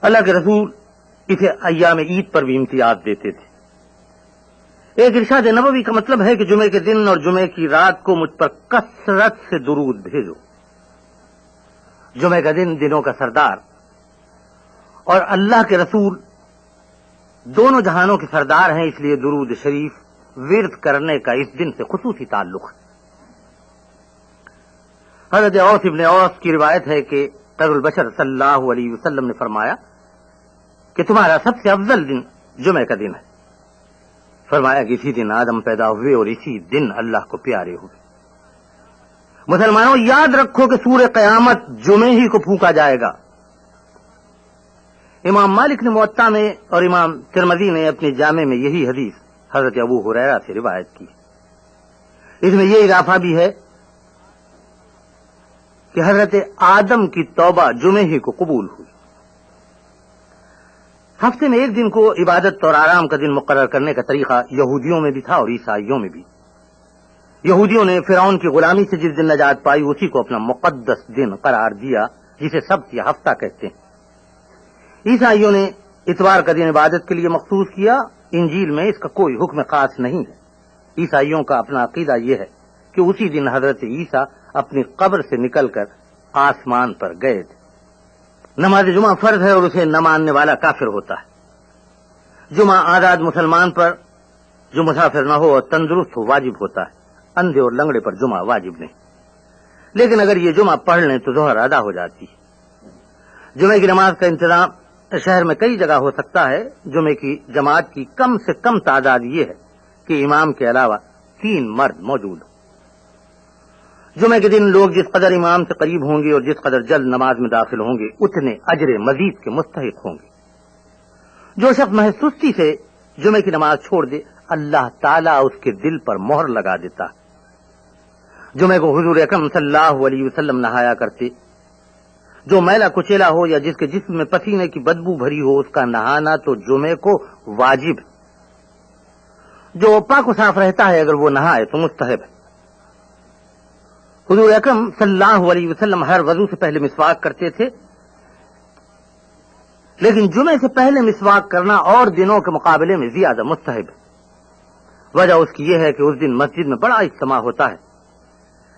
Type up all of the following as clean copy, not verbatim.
اللہ کے رسول اسے ایام عید پر بھی امتیاز دیتے تھے. ایک ارشاد نبوی کا مطلب ہے کہ جمعے کے دن اور جمعے کی رات کو مجھ پر کثرت سے درود بھیجو. جمعے کا دن دنوں کا سردار اور اللہ کے رسول دونوں جہانوں کے سردار ہیں، اس لیے درود شریف ورد کرنے کا اس دن سے خصوصی تعلق ہے. حضرت اوس ابن اوس کی روایت ہے کہ خیر البشر صلی اللہ علیہ وسلم نے فرمایا کہ تمہارا سب سے افضل دن جمعے کا دن ہے. فرمایا کہ اسی دن آدم پیدا ہوئے اور اسی دن اللہ کو پیارے ہوئے. مسلمانوں یاد رکھو کہ سورہ قیامت جمعے ہی کو پھونکا جائے گا. امام مالک نے موطا میں اور امام ترمذی نے اپنے جامع میں یہی حدیث حضرت ابو ہریرہ سے روایت کی. اس میں یہ اضافہ بھی ہے کہ حضرت آدم کی توبہ جمعے ہی کو قبول ہوئی. ہفتے میں ایک دن کو عبادت اور آرام کا دن مقرر کرنے کا طریقہ یہودیوں میں بھی تھا اور عیسائیوں میں بھی. یہودیوں نے فرعون کی غلامی سے جس دن نجات پائی اسی کو اپنا مقدس دن قرار دیا جسے سبت یا ہفتہ کہتے ہیں. عیسائیوں نے اتوار کا دن عبادت کے لیے مخصوص کیا. انجیل میں اس کا کوئی حکم خاص نہیں ہے. عیسائیوں کا اپنا عقیدہ یہ ہے کہ اسی دن حضرت عیسیٰ اپنی قبر سے نکل کر آسمان پر گئے تھے. نماز جمعہ فرض ہے اور اسے نہ ماننے والا کافر ہوتا ہے. جمعہ آزاد مسلمان پر جو مسافر نہ ہو اور تندرست ہو واجب ہوتا ہے. اندھے اور لنگڑے پر جمعہ واجب نہیں. لیکن اگر یہ جمعہ پڑھ لیں تو ظہر ادا ہو جاتی ہے. جمعے کی نماز کا انتظام شہر میں کئی جگہ ہو سکتا ہے. جمعے کی جماعت کی کم سے کم تعداد یہ ہے کہ امام کے علاوہ 3 مرد موجود ہوں. جمعے کے دن لوگ جس قدر امام سے قریب ہوں گے اور جس قدر جلد نماز میں داخل ہوں گے اتنے اجر مزید کے مستحق ہوں گے. جو شخص محض سستی سے جمعے کی نماز چھوڑ دے اللہ تعالیٰ اس کے دل پر مہر لگا دیتا ہے. جمعے کو حضور اکرم صلی اللہ علیہ وسلم نہایا کرتے. جو میلا کچیلا ہو یا جس کے جسم میں پسینے کی بدبو بھری ہو اس کا نہانا تو جمعے کو واجب ہے. جو پاک و صاف رہتا ہے اگر وہ نہائے تو مستحب ہے. حضور اکرم صلی اللہ علیہ وسلم ہر وضو سے پہلے مسواک کرتے تھے، لیکن جمعے سے پہلے مسواک کرنا اور دنوں کے مقابلے میں زیادہ مستحب ہے. وجہ اس کی یہ ہے کہ اس دن مسجد میں بڑا اجتماع ہوتا ہے.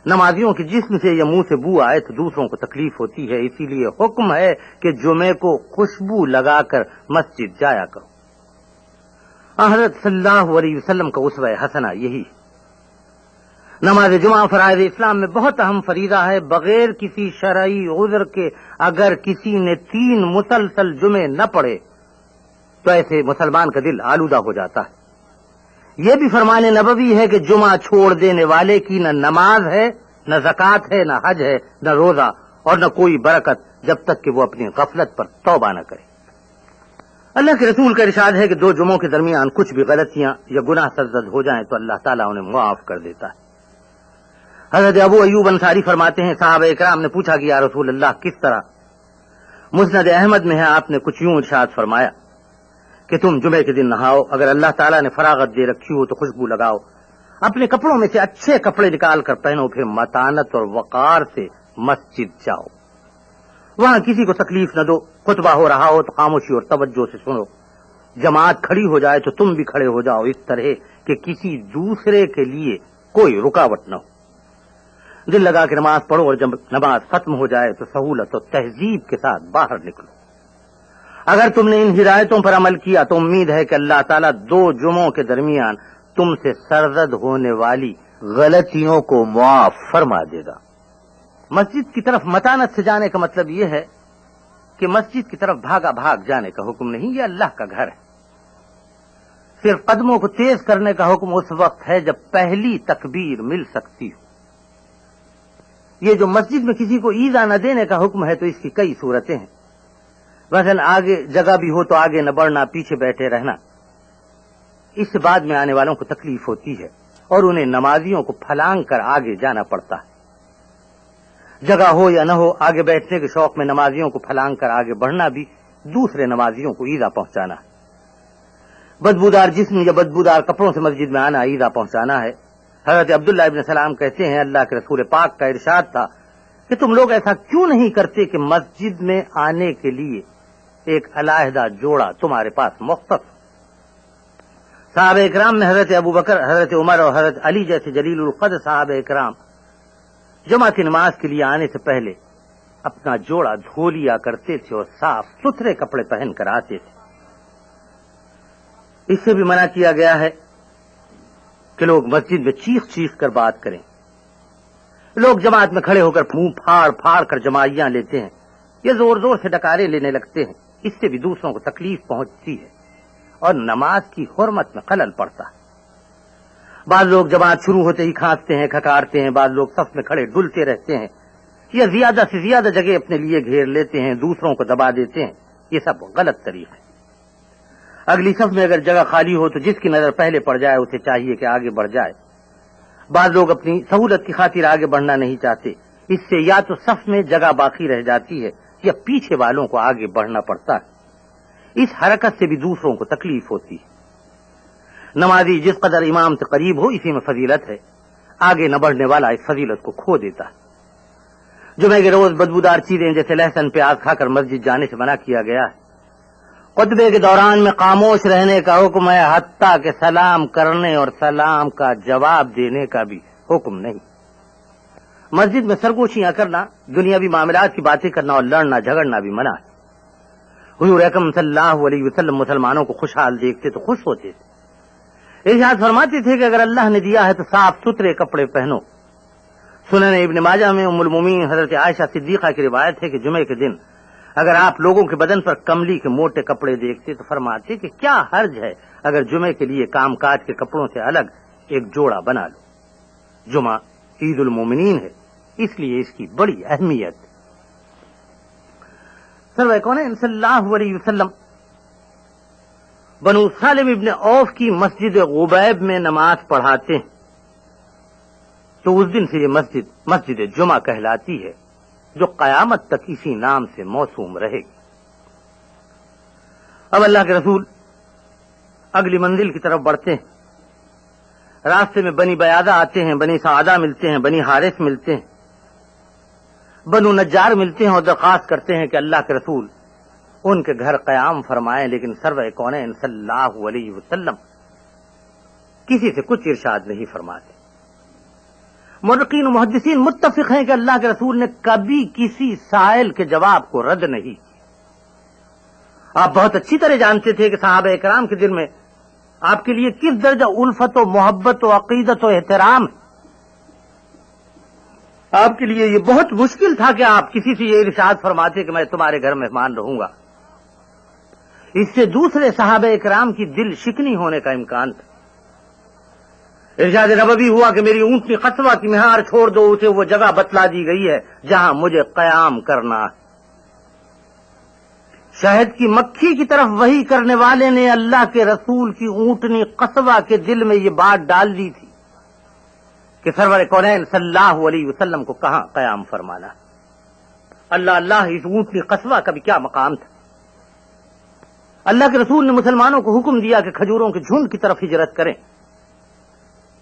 نمازیوں کے جسم سے یا منہ سے بو آئے تو دوسروں کو تکلیف ہوتی ہے، اسی لیے حکم ہے کہ جمعے کو خوشبو لگا کر مسجد جایا کرو. حضرت صلی اللہ علیہ وسلم کا اسوہ حسنہ یہی ہے. نماز جمعہ فرائض اسلام میں بہت اہم فریضہ ہے. بغیر کسی شرعی عذر کے اگر کسی نے 3 مسلسل جمعے نہ پڑھے تو ایسے مسلمان کا دل آلودہ ہو جاتا ہے. یہ بھی فرمان نبوی ہے کہ جمعہ چھوڑ دینے والے کی نہ نماز ہے، نہ زکوٰۃ ہے، نہ حج ہے، نہ روزہ اور نہ کوئی برکت جب تک کہ وہ اپنی غفلت پر توبہ نہ کرے. اللہ کے رسول کا ارشاد ہے کہ 2 جمعوں کے درمیان کچھ بھی غلطیاں یا گناہ سرزد ہو جائیں تو اللہ تعالیٰ انہیں معاف کر دیتا ہے. حضرت ابو ایوب انصاری فرماتے ہیں صحابہ اکرام نے پوچھا کہ یا رسول اللہ کس طرح؟ مسند احمد میں ہے آپ نے کچھ یوں ارشاد فرمایا کہ تم جمعے کے دن نہاؤ، اگر اللہ تعالیٰ نے فراغت دے رکھی ہو تو خوشبو لگاؤ، اپنے کپڑوں میں سے اچھے کپڑے نکال کر پہنو، پھر متانت اور وقار سے مسجد جاؤ، وہاں کسی کو تکلیف نہ دو. خطبہ ہو رہا ہو تو خاموشی اور توجہ سے سنو. جماعت کھڑی ہو جائے تو تم بھی کھڑے ہو جاؤ اس طرح کہ کسی دوسرے کے لیے کوئی رکاوٹ نہ ہو. دل لگا کے نماز پڑھو اور جب نماز ختم ہو جائے تو سہولت و تہذیب کے ساتھ باہر نکلو. اگر تم نے ان ہدایتوں پر عمل کیا تو امید ہے کہ اللہ تعالیٰ 2 جمعوں کے درمیان تم سے سرزد ہونے والی غلطیوں کو معاف فرما دے گا. مسجد کی طرف متانت سے جانے کا مطلب یہ ہے کہ مسجد کی طرف بھاگا بھاگ جانے کا حکم نہیں، یہ اللہ کا گھر ہے. صرف قدموں کو تیز کرنے کا حکم اس وقت ہے جب پہلی تکبیر مل سکتی ہو. یہ جو مسجد میں کسی کو ایذا نہ دینے کا حکم ہے تو اس کی کئی صورتیں ہیں. مثلا آگے جگہ بھی ہو تو آگے نہ بڑھنا، پیچھے بیٹھے رہنا. اس سے بعد میں آنے والوں کو تکلیف ہوتی ہے اور انہیں نمازیوں کو پھلانگ کر آگے جانا پڑتا ہے. جگہ ہو یا نہ ہو آگے بیٹھنے کے شوق میں نمازیوں کو پھلانگ کر آگے بڑھنا بھی دوسرے نمازیوں کو ایذا پہنچانا ہے. بدبودار جسم یا بدبودار کپڑوں سے مسجد میں آنا ایذا پہنچانا ہے. حضرت عبداللہ ابن سلام کہتے ہیں اللہ کے رسول پاک کا ارشاد تھا کہ تم لوگ ایسا کیوں نہیں کرتے کہ مسجد میں آنے کے لیے ایک علیحدہ جوڑا تمہارے پاس مختص. صحابہ اکرام میں حضرت ابو بکر، حضرت عمر اور حضرت علی جیسے جلیل القدر صحابہ اکرام جماعت نماز کے لیے آنے سے پہلے اپنا جوڑا دھو لیا کرتے تھے اور صاف ستھرے کپڑے پہن کر آتے تھے. اس سے بھی منع کیا گیا ہے کہ لوگ مسجد میں چیخ چیخ کر بات کریں. لوگ جماعت میں کھڑے ہو کر پھون پھاڑ پھاڑ کر جماعیاں لیتے ہیں یا زور زور سے ڈکارے لینے لگتے ہیں. اس سے بھی دوسروں کو تکلیف پہنچتی ہے اور نماز کی حرمت میں خلل پڑتا ہے. بعض لوگ جماعت شروع ہوتے ہی کھانستے ہیں، کھکارتے ہیں. بعض لوگ صف میں کھڑے ڈلتے رہتے ہیں یا زیادہ سے زیادہ جگہ اپنے لیے گھیر لیتے ہیں، دوسروں کو دبا دیتے ہیں. یہ سب غلط طریقہ ہے. اگلی صف میں اگر جگہ خالی ہو تو جس کی نظر پہلے پڑ جائے اسے چاہیے کہ آگے بڑھ جائے. بعض لوگ اپنی سہولت کی خاطر آگے بڑھنا نہیں چاہتے. اس سے یا تو صف میں جگہ باقی رہ جاتی ہے یا پیچھے والوں کو آگے بڑھنا پڑتا ہے. اس حرکت سے بھی دوسروں کو تکلیف ہوتی ہے. نمازی جس قدر امام سے قریب ہو اسی میں فضیلت ہے. آگے نہ بڑھنے والا اس فضیلت کو کھو دیتا ہے. جمعے کے روز بدبودار چیزیں جیسے لہسن پیاز کھا کر مسجد جانے سے منع کیا گیا ہے. خطبے کے دوران میں خاموش رہنے کا حکم ہے، حتیٰ کہ سلام کرنے اور سلام کا جواب دینے کا بھی حکم نہیں. مسجد میں سرگوشیاں کرنا، دنیاوی معاملات کی باتیں کرنا اور لڑنا جھگڑنا بھی منع ہے. حضور اکرم صلی اللہ علیہ وسلم مسلمانوں کو خوشحال دیکھتے تو خوش ہوتے تھے. ارشاد فرماتے تھے کہ اگر اللہ نے دیا ہے تو صاف ستھرے کپڑے پہنو. سنن ابن ماجہ میں ام المومنین حضرت عائشہ صدیقہ کی روایت ہے کہ جمعے کے دن اگر آپ لوگوں کے بدن پر کملی کے موٹے کپڑے دیکھتے تو فرماتے کہ کیا حرج ہے اگر جمعے کے لیے کام کاج کے کپڑوں سے الگ ایک جوڑا بنا لو. جمعہ عید المومنین ہے، اس لیے اس کی بڑی اہمیت. سرور کونین صلی اللہ علیہ وسلم بنو سالم ابن عوف کی مسجد غبیب میں نماز پڑھاتے ہیں تو اس دن سے یہ مسجد جمعہ کہلاتی ہے، جو قیامت تک اسی نام سے موسوم رہے گی. اب اللہ کے رسول اگلی منزل کی طرف بڑھتے ہیں. راستے میں بنی بیادہ آتے ہیں، بنی سعادہ ملتے ہیں، بنی حارث ملتے ہیں، بنو نجار ملتے ہیں اور درخواست کرتے ہیں کہ اللہ کے رسول ان کے گھر قیام فرمائیں. لیکن سرور کونین صلی اللہ علیہ وسلم کسی سے کچھ ارشاد نہیں فرماتے. مرقین و محدثین متفق ہیں کہ اللہ کے رسول نے کبھی کسی سائل کے جواب کو رد نہیں کیا. آپ بہت اچھی طرح جانتے تھے کہ صحابہ اکرام کے دل میں آپ کے لیے کس درجہ الفت و محبت و عقیدت و احترام ہے. آپ کے لیے یہ بہت مشکل تھا کہ آپ کسی سے یہ ارشاد فرماتے کہ میں تمہارے گھر مہمان رہوں گا. اس سے دوسرے صحابہ اکرام کی دل شکنی ہونے کا امکان تھا. ارشاد نبوی ہوا کہ میری اونٹنی قصبہ کی مہار چھوڑ دو، اسے وہ جگہ بتلا دی گئی ہے جہاں مجھے قیام کرنا ہے. شہد کی مکھی کی طرف وحی کرنے والے نے اللہ کے رسول کی اونٹنی قصبہ کے دل میں یہ بات ڈال دی تھی کہ سرور کونین صلی اللہ علیہ وسلم کو کہاں قیام فرمانا. اللہ اس اونٹنی قصبہ کا بھی کیا مقام تھا. اللہ کے رسول نے مسلمانوں کو حکم دیا کہ کھجوروں کے جھنڈ کی طرف ہجرت کریں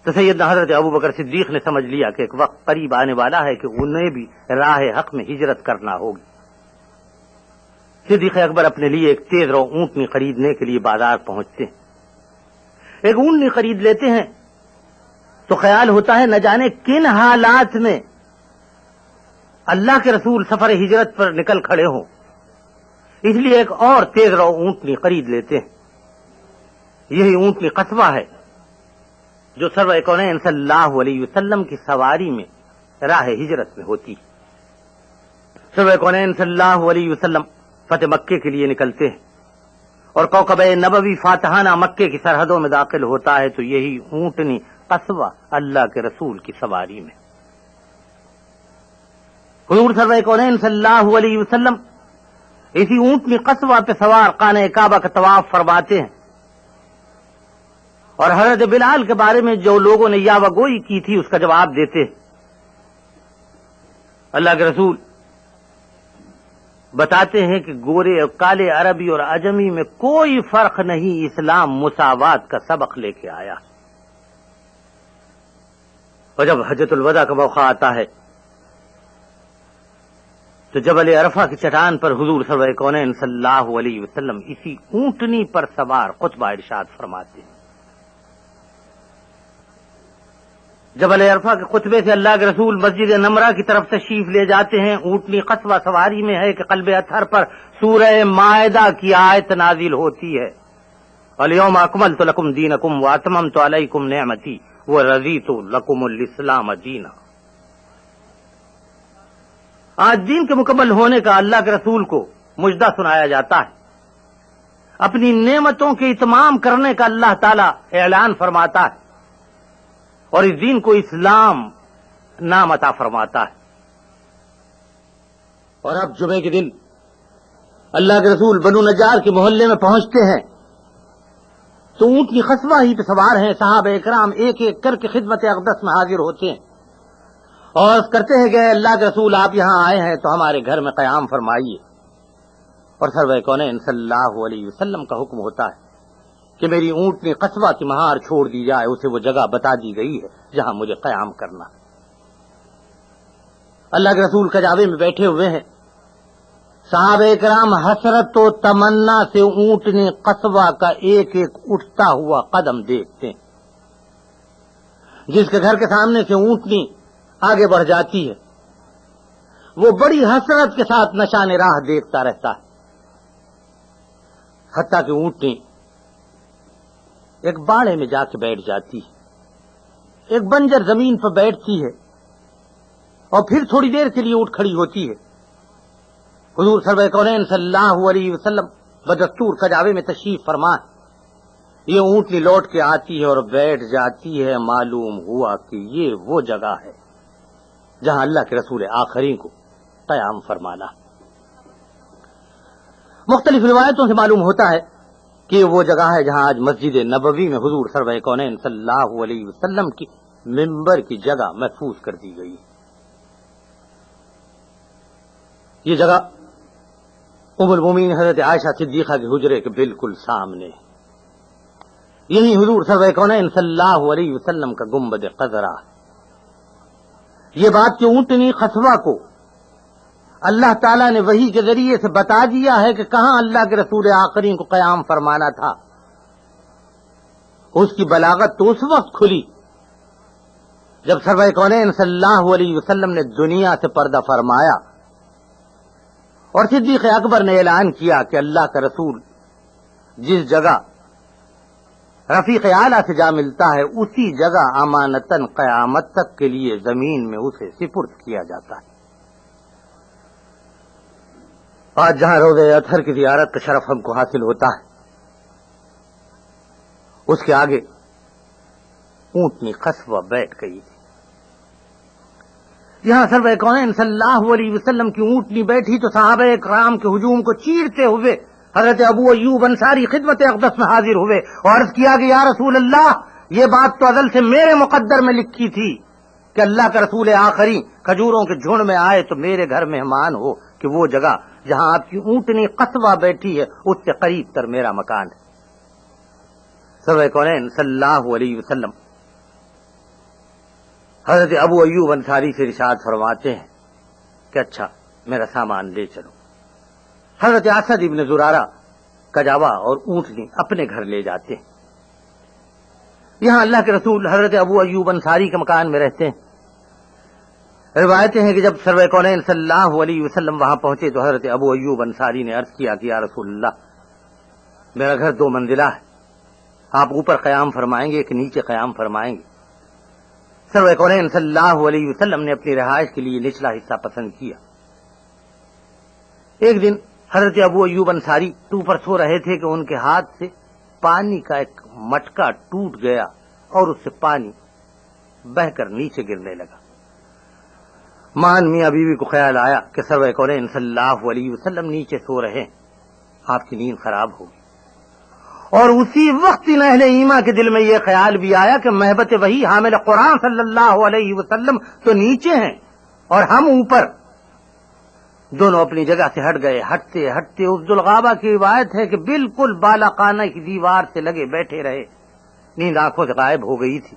تو سیدنا حضرت ابو بکر صدیق نے سمجھ لیا کہ ایک وقت قریب آنے والا ہے کہ انہیں بھی راہ حق میں ہجرت کرنا ہوگی. صدیق اکبر اپنے لیے ایک تیز رو اونٹنی خریدنے کے لیے بازار پہنچتے ہیں. ایک اونٹنی خرید لیتے ہیں تو خیال ہوتا ہے نہ جانے کن حالات میں اللہ کے رسول سفر ہجرت پر نکل کھڑے ہوں، اس لیے ایک اور تیز رو اونٹنی خرید لیتے ہیں. یہی اونٹنی قصبہ ہے جو سرور کونین صلی اللہ علیہ وسلم کی سواری میں راہ ہجرت میں ہوتی. سرور کونین صلی اللہ علیہ وسلم فتح مکے کے لیے نکلتے ہیں اور کوکب نبوی فاتحانہ مکے کی سرحدوں میں داخل ہوتا ہے تو یہی اونٹنی قصبہ اللہ کے رسول کی سواری میں. حضور سرور کونین صلی اللہ علیہ وسلم اسی اونٹنی قصبہ پہ سوار خانہ کعبہ کا طواف فرماتے ہیں اور حضرت بلال کے بارے میں جو لوگوں نے یاوہ گوئی کی تھی اس کا جواب دیتے ہیں. اللہ کے رسول بتاتے ہیں کہ گورے اور کالے، عربی اور عجمی میں کوئی فرق نہیں، اسلام مساوات کا سبق لے کے آیا. اور جب حجۃ الوداع کا موقع آتا ہے تو تو جبل عرفہ کی چٹان پر حضور سرور کونین صلی اللہ علیہ وسلم اسی اونٹنی پر سوار خطبہ ارشاد فرماتے ہیں۔ جبل عرفہ کے خطبے سے اللہ کے رسول مسجد نمرہ کی طرف تشریف لے جاتے ہیں۔ اونٹنی قصوہ سواری میں ہے کہ قلب اطہر پر سورہ مائدہ کی آیت نازل ہوتی ہے، الیوم اکملت لکم دینکم واتممت علیکم نعمتی ورضیت لکم الاسلام دینا۔ آج دین کے مکمل ہونے کا اللہ کے رسول کو مجدہ سنایا جاتا ہے، اپنی نعمتوں کے اتمام کرنے کا اللہ تعالی اعلان فرماتا ہے اور اس دین کو اسلام نام عطا فرماتا ہے۔ اور اب جمعے کے دن اللہ کے رسول بنو نجار کے محلے میں پہنچتے ہیں تو اونٹ کی قصبہ ہی پہ سوار ہیں۔ صحابہ اکرام ایک ایک کر کے خدمت اقدس میں حاضر ہوتے ہیں اور کرتے ہیں کہ اللہ کے رسول آپ یہاں آئے ہیں تو ہمارے گھر میں قیام فرمائیے۔ اور سرور کونین صلی اللہ علیہ وسلم کا حکم ہوتا ہے کہ میری اونٹنی قصبہ کی مہار چھوڑ دی جائے، اسے وہ جگہ بتا دی گئی ہے جہاں مجھے قیام کرنا۔ اللہ کے رسول کجاوے میں بیٹھے ہوئے ہیں، صحابہ کرام حسرت و تمنا سے اونٹنی قصبہ کا ایک ایک اٹھتا ہوا قدم دیکھتے ہیں۔ جس کے گھر کے سامنے سے اونٹنی آگے بڑھ جاتی ہے وہ بڑی حسرت کے ساتھ نشان راہ دیکھتا رہتا ہے، حتیٰ کہ اونٹنی ایک باڑے میں جا کے بیٹھ جاتی ہے، ایک بنجر زمین پر بیٹھتی ہے اور پھر تھوڑی دیر کے لیے اٹھ کھڑی ہوتی ہے۔ حضور سرور کونین صلی اللہ علیہ وسلم بدستور کجاوے میں تشریف فرما ہے، یہ اونٹنی لوٹ کے آتی ہے اور بیٹھ جاتی ہے۔ معلوم ہوا کہ یہ وہ جگہ ہے جہاں اللہ کے رسول آخری کو قیام فرمانا۔ مختلف روایتوں سے معلوم ہوتا ہے کہ وہ جگہ ہے جہاں آج مسجد نبوی میں حضور سرور کونین صلی اللہ علیہ وسلم کی ممبر کی جگہ محفوظ کر دی گئی۔ یہ جگہ ام المومنین حضرت عائشہ صدیقہ کے حجرے کے بالکل سامنے، یہی حضور سرور کونین صلی اللہ علیہ وسلم کا گنبد خضرا۔ یہ بات کہ اونٹنی قصبہ کو اللہ تعالیٰ نے وحی کے ذریعے سے بتا دیا ہے کہ کہاں اللہ کے رسول آخری کو قیام فرمانا تھا، اس کی بلاغت تو اس وقت کھلی جب سرور کونین صلی اللہ علیہ وسلم نے دنیا سے پردہ فرمایا اور صدیق اکبر نے اعلان کیا کہ اللہ کا رسول جس جگہ رفیق اعلیٰ سے جا ملتا ہے اسی جگہ امانتاً قیامت تک کے لیے زمین میں اسے سپرد کیا جاتا ہے۔ آج جہاں روضہ اطہر کی زیارت کا شرف ہم کو حاصل ہوتا ہے، اس کے آگے اونٹنی قصبہ بیٹھ گئی تھی۔ یہاں سرور کونین صلی اللہ علیہ وسلم کی اونٹنی بیٹھی تو صحابہ اکرام کے ہجوم کو چیرتے ہوئے حضرت ابو ایوب انصاری خدمت اقدس میں حاضر ہوئے اور عرض کیا کہ یا رسول اللہ، یہ بات تو ازل سے میرے مقدر میں لکھی تھی کہ اللہ کا رسول آخری کھجوروں کے جھنڈ میں آئے تو میرے گھر مہمان ہو، کہ وہ جگہ جہاں آپ کی اونٹنی قصبہ بیٹھی ہے اس سے قریب تر میرا مکان ہے۔ سرور کونین صلی اللہ علیہ وسلم حضرت ابو ایوب انصاری سے ارشاد فرماتے ہیں کہ اچھا میرا سامان لے چلو۔ حضرت اسد ابن زرارہ کجاوا اور اونٹنی اپنے گھر لے جاتے ہیں۔ یہاں اللہ کے رسول حضرت ابو ایوب انصاری کے مکان میں رہتے ہیں۔ روایتیں ہیں کہ جب سرور کونین صلی اللہ علیہ وسلم وہاں پہنچے تو حضرت ابو ایوب انصاری نے عرض کیا کہ یا رسول اللہ، میرا گھر 2 منزلہ ہے، آپ اوپر قیام فرمائیں گے کہ نیچے قیام فرمائیں گے؟ سرور کونین صلی اللہ علیہ وسلم نے اپنی رہائش کے لیے نچلا حصہ پسند کیا۔ ایک دن حضرت ابو ایوب انصاری اوپر سو رہے تھے کہ ان کے ہاتھ سے پانی کا ایک مٹکا ٹوٹ گیا اور اس سے پانی بہ کر نیچے گرنے لگا۔ مان میاں بیوی کو خیال آیا کہ سرور کونین صلی اللہ علیہ وسلم نیچے سو رہے ہیں، آپ کی نیند خراب ہوگی، اور اسی وقت ان اہل ایمان کے دل میں یہ خیال بھی آیا کہ محبت وحی حامل قرآن صلی اللہ علیہ وسلم تو نیچے ہیں اور ہم اوپر۔ دونوں اپنی جگہ سے ہٹ گئے۔ ہٹتے ہٹتے اس ذوالغابہ کی روایت ہے کہ بالکل بالا خانہ کی دیوار سے لگے بیٹھے رہے، نیند آنکھوں سے غائب ہو گئی تھی۔